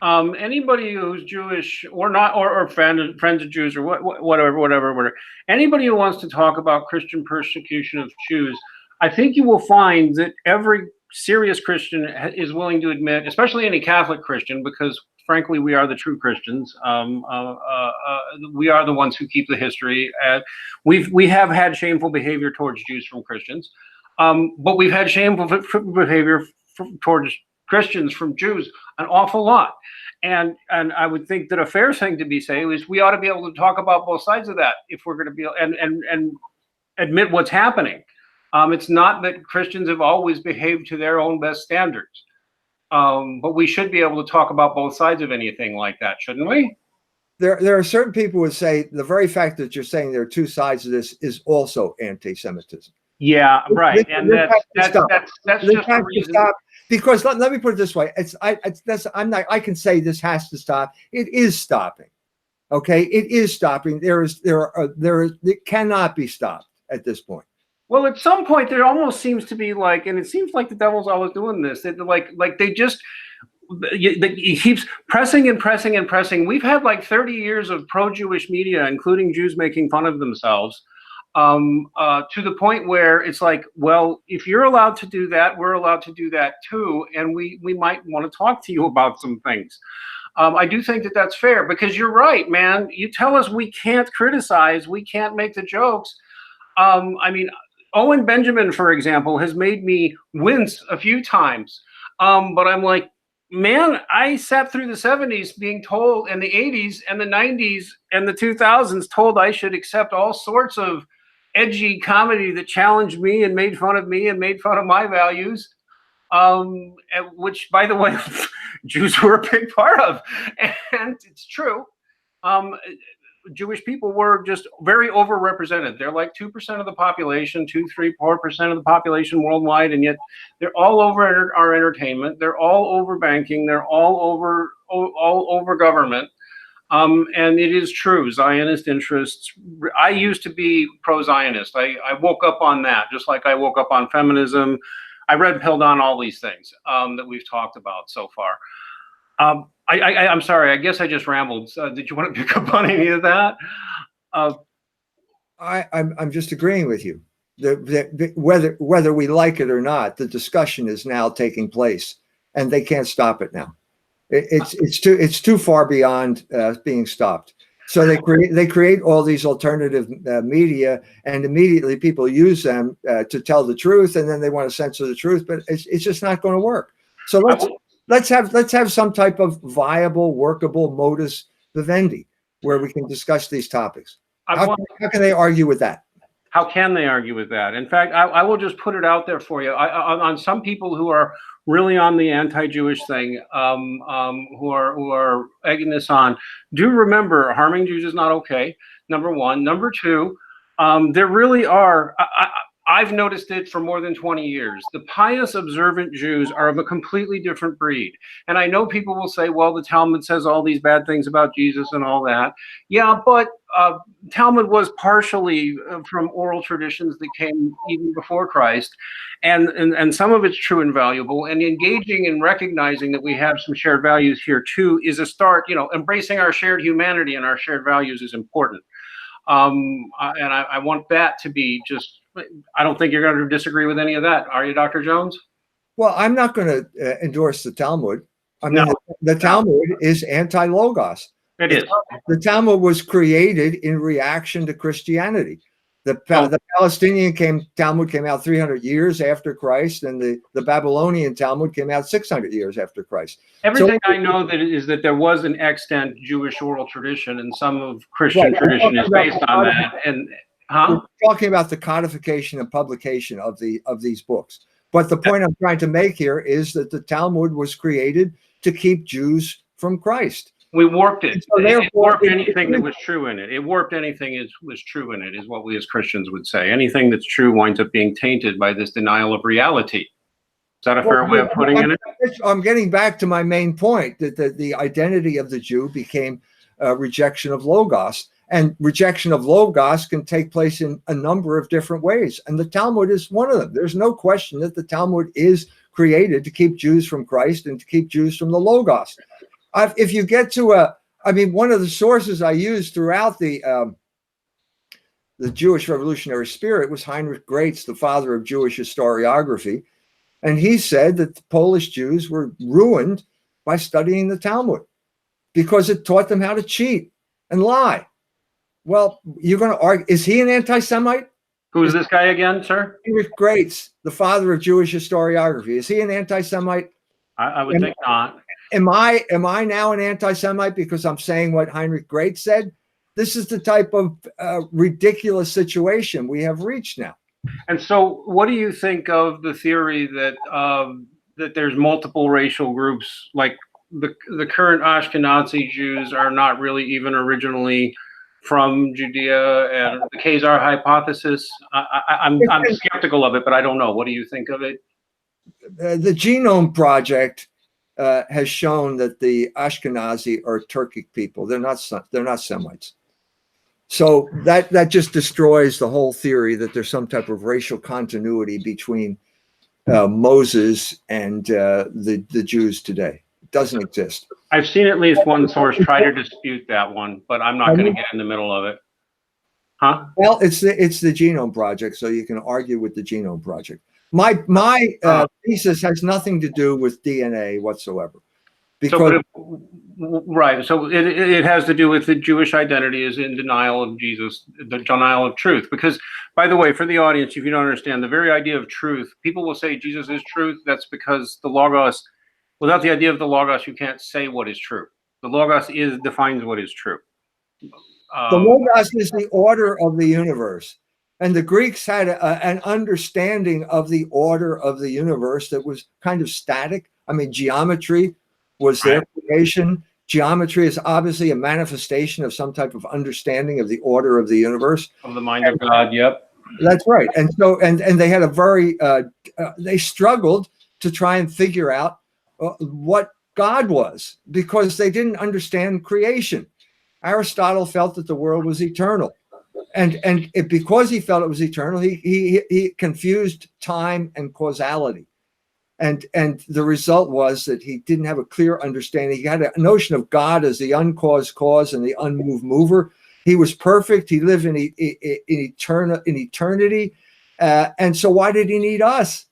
Anybody who's Jewish or not, or friends of Jews, or whatever, anybody who wants to talk about Christian persecution of Jews, I think you will find that every serious Christian is willing to admit, especially any Catholic Christian, because frankly, we are the true Christians. We are the ones who keep the history. We have had shameful behavior towards Jews from Christians, but we've had shameful behavior towards Christians from Jews an awful lot. And I would think that a fair thing to be saying is we ought to be able to talk about both sides of that if we're going to be and admit what's happening. It's not that Christians have always behaved to their own best standards, but we should be able to talk about both sides of anything like that, shouldn't we?
There are certain people who would say the very fact that you're saying there are two sides of this is also anti-Semitism.
Yeah, right. And that's just the reason.
Because let me put it this way: I can say this has to stop. It is stopping. Okay, it is stopping. It cannot be stopped at this point.
Well, at some point, there almost seems to be like, and it seems like the devil's always doing this. He keeps pressing and pressing and pressing. We've had like 30 years of pro-Jewish media, including Jews making fun of themselves, to the point where it's like, well, if you're allowed to do that, we're allowed to do that too, and we might want to talk to you about some things. I do think that that's fair, because you're right, man. You tell us we can't criticize, we can't make the jokes. I mean, Owen Benjamin, for example, has made me wince a few times, but I'm like, man, I sat through the 70s being told, and the 80s and the 90s and the 2000s told I should accept all sorts of edgy comedy that challenged me and made fun of me and made fun of my values, which, by the way, Jews were a big part of. And it's true. Jewish people were just very overrepresented. They're like 2% of the population, 4% of the population worldwide, and yet they're all over our entertainment. They're all over banking. They're all over government. And it is true, Zionist interests. I used to be pro-Zionist. I woke up on that, just like I woke up on feminism. I red pilled on all these things that we've talked about so far. I'm sorry. I guess I just rambled. Did you want to pick up on any of that?
I'm just agreeing with you. Whether we like it or not, the discussion is now taking place, and they can't stop it now. It's too far beyond being stopped. So they create all these alternative media, and immediately people use them to tell the truth, and then they want to censor the truth, but it's just not going to work. So let's have some type of viable, workable modus vivendi where we can discuss these topics. How can they argue with that?
How can they argue with that? In fact, I will just put it out there for you. On some people who are really on the anti-Jewish thing, who are egging this on, do remember harming Jews is not okay. Number one. Number two, there really are. I've noticed it for more than 20 years. The pious, observant Jews are of a completely different breed. And I know people will say, well, the Talmud says all these bad things about Jesus and all that. Yeah, but Talmud was partially from oral traditions that came even before Christ. And some of it's true and valuable. And engaging and recognizing that we have some shared values here too is a start. Embracing our shared humanity and our shared values is important. And I want that to be just, I don't think you're going to disagree with any of that. Are you, Dr. Jones?
Well, I'm not going to endorse the Talmud. I mean,
No.
the Talmud is anti-logos.
It is.
The Talmud was created in reaction to Christianity. The Palestinian Talmud came out 300 years after Christ, and the Babylonian Talmud came out 600 years after Christ.
Everything I know that there was an extant Jewish oral tradition, and some of Christian tradition is based on that. And
we're talking about the codification and publication of these books. But the point I'm trying to make here is that the Talmud was created to keep Jews from Christ.
We warped it.
So
it warped anything that was true in it. It warped anything that was true in it, is what we as Christians would say. Anything that's true winds up being tainted by this denial of reality. Is that a fair way of putting it?
I'm getting back to my main point, that the identity of the Jew became rejection of Logos. And rejection of Logos can take place in a number of different ways. And the Talmud is one of them. There's no question that the Talmud is created to keep Jews from Christ and to keep Jews from the Logos. If you get to one of the sources I used throughout the Jewish revolutionary spirit was Heinrich Graetz, the father of Jewish historiography. And he said that the Polish Jews were ruined by studying the Talmud because it taught them how to cheat and lie. Well, you're going to argue, is he an anti-Semite?
Who's this guy again, sir?
Heinrich Graetz, the father of Jewish historiography. Is he an anti-Semite?
I would think not.
Am I now an anti-Semite because I'm saying what Heinrich Graetz said? This is the type of ridiculous situation we have reached now.
And so what do you think of the theory that that there's multiple racial groups, like the current Ashkenazi Jews are not really even originally from Judea, and the Khazar hypothesis? I'm skeptical of it, but I don't know. What do you think of it?
The Genome Project has shown that the Ashkenazi are Turkic people. They're not Semites. So that just destroys the whole theory that there's some type of racial continuity between Moses and the Jews today. It doesn't exist.
I've seen at least one source try to dispute that one, but I'm not going to get in the middle of it. Huh?
Well, it's the Genome Project, so you can argue with the Genome Project. My thesis has nothing to do with DNA whatsoever. Because
right. So it has to do with the Jewish identity is in denial of Jesus, the denial of truth. Because, by the way, for the audience, if you don't understand, the very idea of truth, people will say Jesus is truth. That's because the Logos, without the idea of the Logos, you can't say what is true. The Logos defines what is true.
The Logos is the order of the universe. And the Greeks had an understanding of the order of the universe that was kind of static. I mean, geometry was their creation. Geometry is obviously a manifestation of some type of understanding of the order of the universe.
Of the mind of God, yep.
That's right. And so, and they had a very, they struggled to try and figure out what God was because they didn't understand creation. Aristotle felt that the world was eternal. And because he felt it was eternal, he confused time and causality. And the result was that he didn't have a clear understanding. He had a notion of God as the uncaused cause and the unmoved mover. He was perfect. He lived in eternity. And so why did he need us?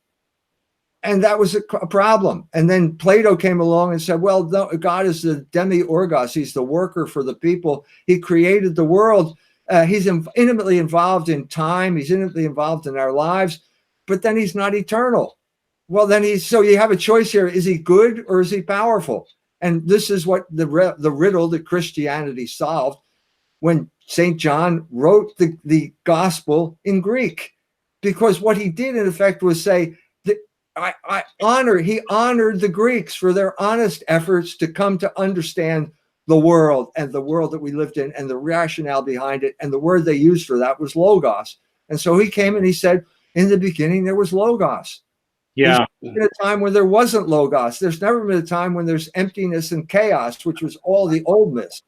And that was a problem. And then Plato came along and said, well, no, God is the demiurgos. He's the worker for the people. He created the world. He's intimately involved in time. He's intimately involved in our lives, but then he's not eternal. Well, then so you have a choice here. Is he good or is he powerful? And this is what the riddle that Christianity solved when St. John wrote the gospel in Greek, because what he did in effect was say that he honored the Greeks for their honest efforts to come to understand the world and the world that we lived in and the rationale behind it. And the word they used for that was logos. And so he came and he said, In the beginning, there was Logos.
Yeah.
There's been a time when there wasn't Logos. There's never been a time when there's emptiness and chaos, which was all the oldness.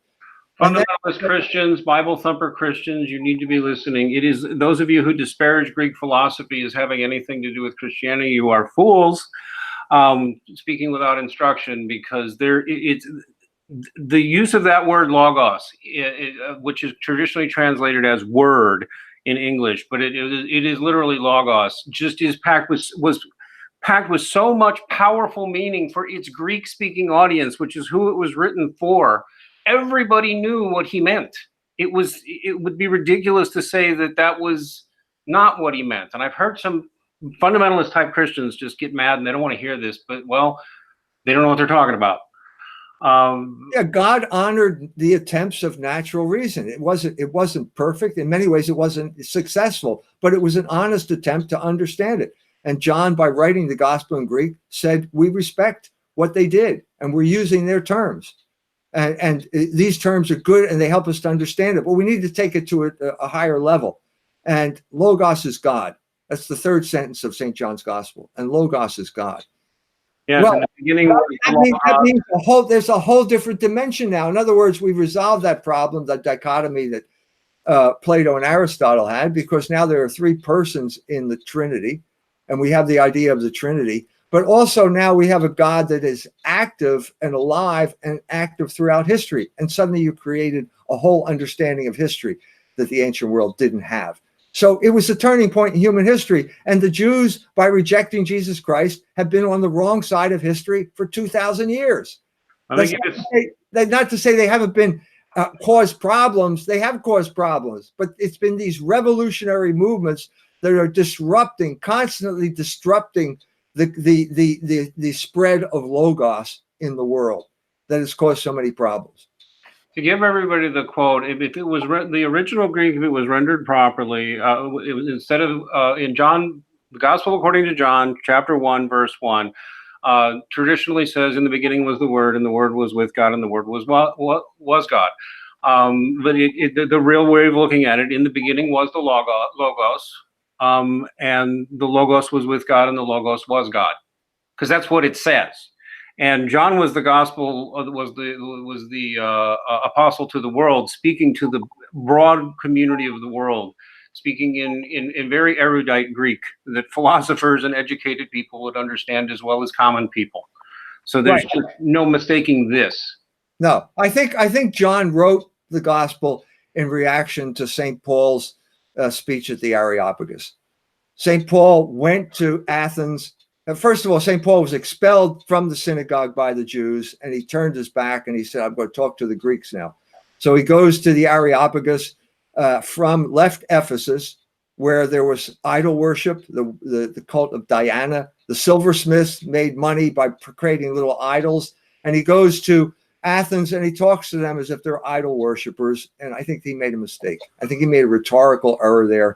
Fundamentalist Christians, Bible thumper Christians, you need to be listening. It is those of you who disparage Greek philosophy as having anything to do with Christianity, you are fools. Speaking without instruction, because it's the use of that word logos, which is traditionally translated as word in English, but it is literally logos. Just is was packed with so much powerful meaning for its Greek-speaking audience, which is who it was written for. Everybody knew what he meant. It would be ridiculous to say that that was not what he meant. And I've heard some fundamentalist type Christians just get mad and they don't want to hear this, but well, they don't know what they're talking about.
Yeah, God honored the attempts of natural reason. It wasn't perfect. In many ways, it wasn't successful, but it was an honest attempt to understand it. And John, by writing the gospel in Greek, said, we respect what they did, and we're using their terms. And these terms are good, and they help us to understand it, but we need to take it to a higher level. And Logos is God. That's the third sentence of St. John's Gospel, and Logos is God.
Yes, well, in the beginning,
that means there's a whole different dimension now. In other words, we've resolved that problem, that dichotomy that Plato and Aristotle had, because now there are three persons in the Trinity, and we have the idea of the Trinity. But also now we have a God that is active and alive and active throughout history. And suddenly you created a whole understanding of history that the ancient world didn't have. So it was a turning point in human history. And the Jews, by rejecting Jesus Christ, have been on the wrong side of history for 2,000 years. That's not to say they haven't been caused problems. They have caused problems, but it's been these revolutionary movements that are constantly disrupting the spread of Logos in the world that has caused so many problems.
To give everybody the quote, if it was the original Greek, if it was rendered properly, it was instead of in John, the Gospel according to John, chapter 1, verse 1, traditionally says, "In the beginning was the Word, and the Word was with God, and the Word was God." But the real way of looking at it, in the beginning was the Logos, and the Logos was with God, and the Logos was God, because that's what it says. And John was the gospel, was the apostle to the world, speaking to the broad community of the world, speaking in very erudite Greek that philosophers and educated people would understand as well as common people. So there's just no mistaking this.
No, I think John wrote the gospel in reaction to St. Paul's speech at the Areopagus. St. Paul went to Athens. First of all, St. Paul was expelled from the synagogue by the Jews, and he turned his back and he said, I'm going to talk to the Greeks now. So he goes to the Areopagus left Ephesus, where there was idol worship, the cult of Diana. The silversmiths made money by creating little idols. And he goes to Athens and he talks to them as if they're idol worshipers. And I think he made a mistake. I think he made a rhetorical error there.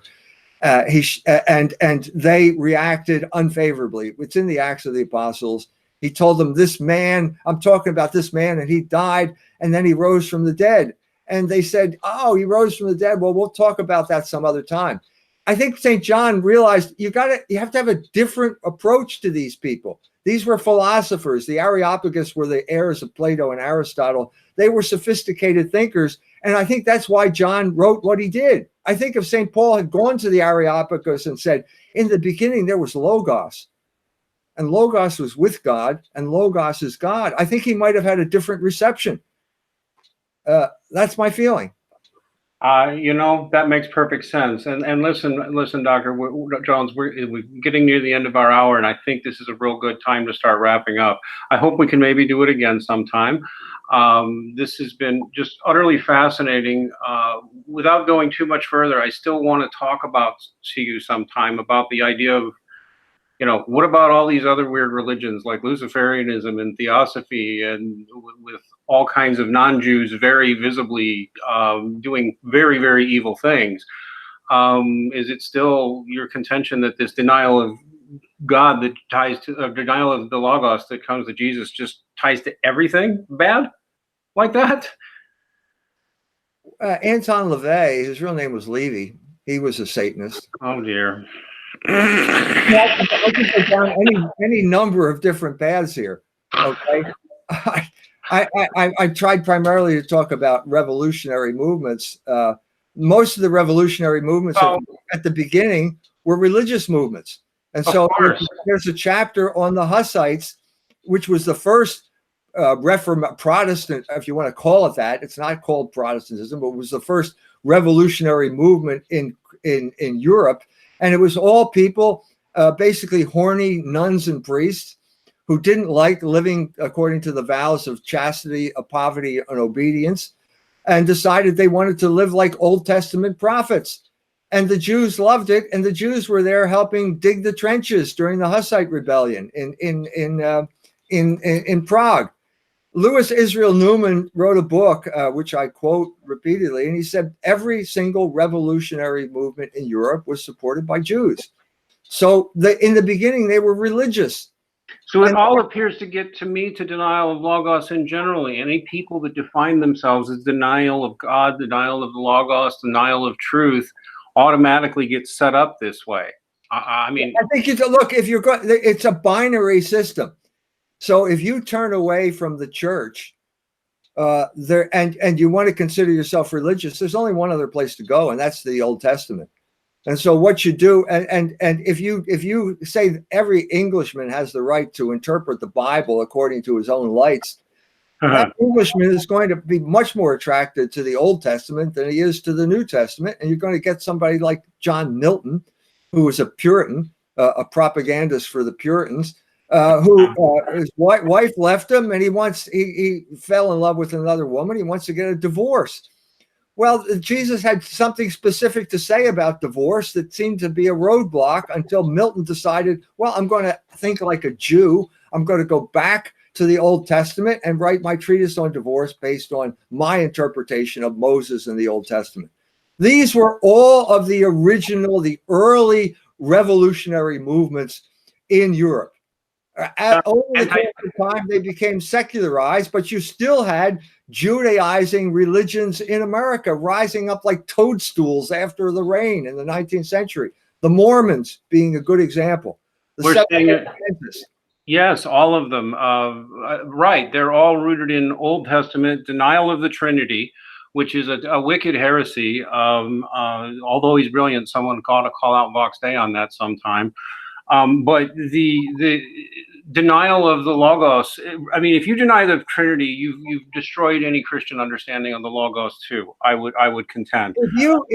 And they reacted unfavorably. It's in the Acts of the Apostles. He told them, this man, I'm talking about this man, and he died, and then he rose from the dead. And they said, oh, he rose from the dead. Well, we'll talk about that some other time. I think St. John realized you have to have a different approach to these people. These were philosophers. The Areopagus were the heirs of Plato and Aristotle. They were sophisticated thinkers. And I think that's why John wrote what he did. I think if St. Paul had gone to the Areopagus and said, in the beginning, there was Logos, and Logos was with God, and Logos is God, I think he might have had a different reception. That's my feeling.
That makes perfect sense. And listen, Dr. Jones, we're getting near the end of our hour, and I think this is a real good time to start wrapping up. I hope we can maybe do it again sometime. This has been just utterly fascinating. Without going too much further, I still want to talk to you sometime about the idea of, what about all these other weird religions like Luciferianism and Theosophy, and with all kinds of non-Jews very visibly doing very, very evil things? Is it still your contention that this denial of God that ties to denial of the Logos that comes to Jesus just ties to everything bad like that?
Anton LaVey, his real name was Levy. He was a Satanist.
Oh dear.
I can go down any number of different paths here. Okay, I tried primarily to talk about revolutionary movements. Most of the revolutionary movements at the beginning were religious movements, and so there's a chapter on the Hussites, which was the first Protestant, if you want to call it that. It's not called Protestantism, but it was the first revolutionary movement in Europe, and it was all people, basically horny nuns and priests who didn't like living according to the vows of chastity, of poverty, and obedience, and decided they wanted to live like Old Testament prophets. And the Jews loved it, and the Jews were there helping dig the trenches during the Hussite rebellion in Prague. Louis Israel Newman wrote a book, which I quote repeatedly, and he said every single revolutionary movement in Europe was supported by Jews. So in the beginning, they were religious.
So it all appears to get to me to denial of Logos in generally. Any people that define themselves as denial of God, denial of the Logos, denial of truth, automatically get set up this way. I mean,
I think look, if you're going, it's a binary system. So if you turn away from the church, and you want to consider yourself religious, there's only one other place to go, and that's the Old Testament. And so what you do, and if you say every Englishman has the right to interpret the Bible according to his own lights, that Englishman is going to be much more attracted to the Old Testament than he is to the New Testament. And you're going to get somebody like John Milton, who was a Puritan, a propagandist for the Puritans, who his wife left him, and he fell in love with another woman. He wants to get a divorce. Well, Jesus had something specific to say about divorce that seemed to be a roadblock until Milton decided, well, I'm going to think like a Jew. I'm going to go back to the Old Testament and write my treatise on divorce based on my interpretation of Moses in the Old Testament. These were all of the early revolutionary movements in Europe. Over the course of time, they became secularized, but you still had Judaizing religions in America rising up like toadstools after the rain in the 19th century. The Mormons being a good example.
We're seeing it. Yes, all of them. Right. They're all rooted in Old Testament denial of the Trinity, which is a wicked heresy. Although he's brilliant, someone ought to call out Vox Day on that sometime. But the denial of the Logos, I mean, if you deny the Trinity, you've destroyed any Christian understanding of the Logos too. I would contend. If you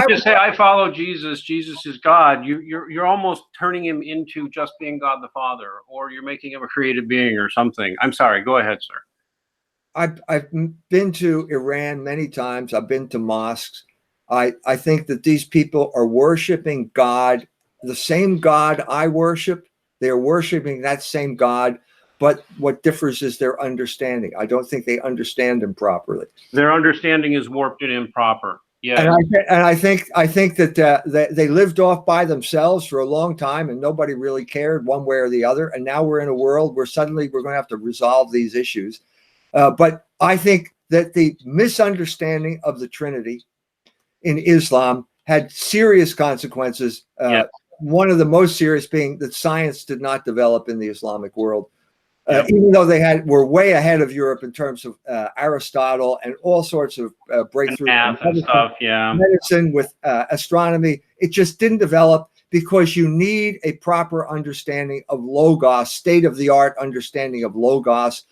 just say I follow Jesus, Jesus is God, you're almost turning him into just being God the Father, or you're making him a created being or something. I'm sorry. Go ahead, sir.
I've been to Iran many times. I've been to mosques. I think that these people are worshiping God, the same God I worship. They're worshiping that same God, but what differs is their understanding. I don't think they understand him properly.
Their understanding is warped and improper. Yeah,
and I think that they lived off by themselves for a long time, and nobody really cared one way or the other. And now we're in a world where suddenly we're going to have to resolve these issues. But I think that the misunderstanding of the Trinity in Islam had serious consequences. One of the most serious being that science did not develop in the Islamic world, even though they were way ahead of Europe in terms of Aristotle and all sorts of breakthroughs in medicine with astronomy. It just didn't develop because you need a proper understanding of Logos, state-of-the-art understanding of Logos,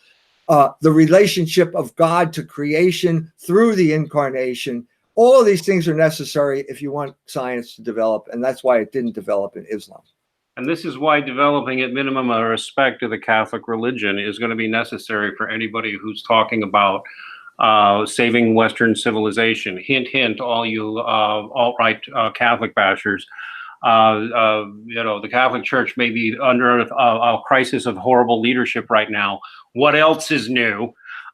the relationship of God to creation through the incarnation. All of these things are necessary if you want science to develop, and that's why it didn't develop in Islam.
And this is why developing at minimum a respect to the Catholic religion is going to be necessary for anybody who's talking about saving Western civilization. Hint, hint, all you alt-right Catholic bashers. The Catholic Church may be under a crisis of horrible leadership right now. What else is new?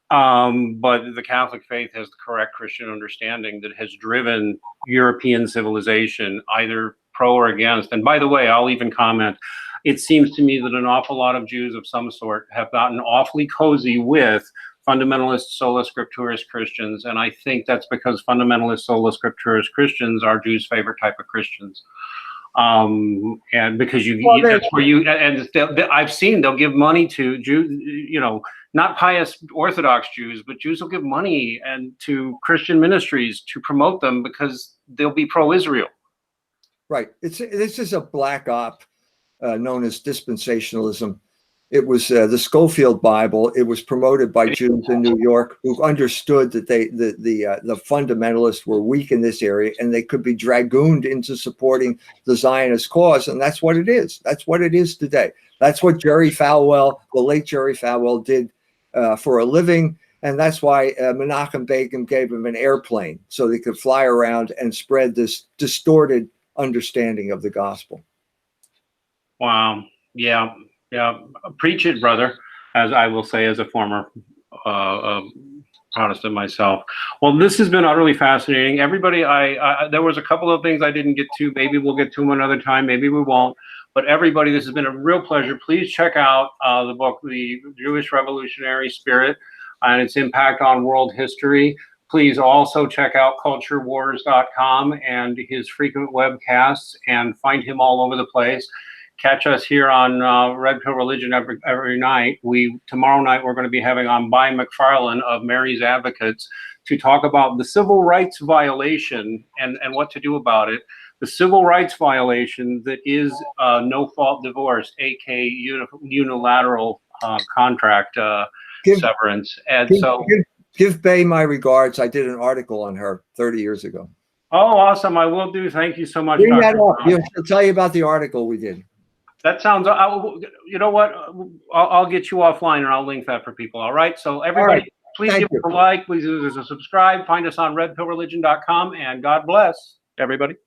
But the Catholic faith has the correct Christian understanding that has driven European civilization either pro or against. And by the way, I'll even comment, it seems to me that an awful lot of Jews of some sort have gotten awfully cozy with fundamentalist sola scripturis Christians. And I think that's because fundamentalist sola scripturis Christians are Jews' favorite type of Christians. And because
Well,
that's where you, and I've seen they'll give money to Jews, not pious Orthodox Jews, but Jews will give money and to Christian ministries to promote them because they'll be pro-Israel.
Right. This is a black op known as dispensationalism. It was the Schofield Bible. It was promoted by Jews in New York who understood that the fundamentalists were weak in this area and they could be dragooned into supporting the Zionist cause. And that's what it is. That's what it is today. That's what Jerry Falwell, the late Jerry Falwell, did for a living. And that's why Menachem Begin gave him an airplane so they could fly around and spread this distorted understanding of the gospel.
Wow. Yeah. Yeah. Preach it, brother, as I will say as a former Protestant myself. Well, this has been utterly fascinating. Everybody, there was a couple of things I didn't get to. Maybe we'll get to them another time. Maybe we won't. But everybody, this has been a real pleasure. Please check out the book, The Jewish Revolutionary Spirit and its Impact on World History. Please also check out culturewars.com and his frequent webcasts, and find him all over the place. Catch us here on Red Pill Religion every night. Tomorrow night we're going to be having on By McFarlane of Mary's Advocates to talk about the civil rights violation and what to do about it. The civil rights violation that is no-fault divorce, aka unilateral contract severance. And
give Bay my regards. I did an article on her 30 years ago.
Oh, awesome. I will do. Thank you so much,
Bring that
Dr.
up. I'll tell you about the article we did.
That sounds, you know what? I'll get you offline and I'll link that for people. All right. So everybody, please give us a like, please subscribe. Find us on redpillreligion.com, and God bless everybody.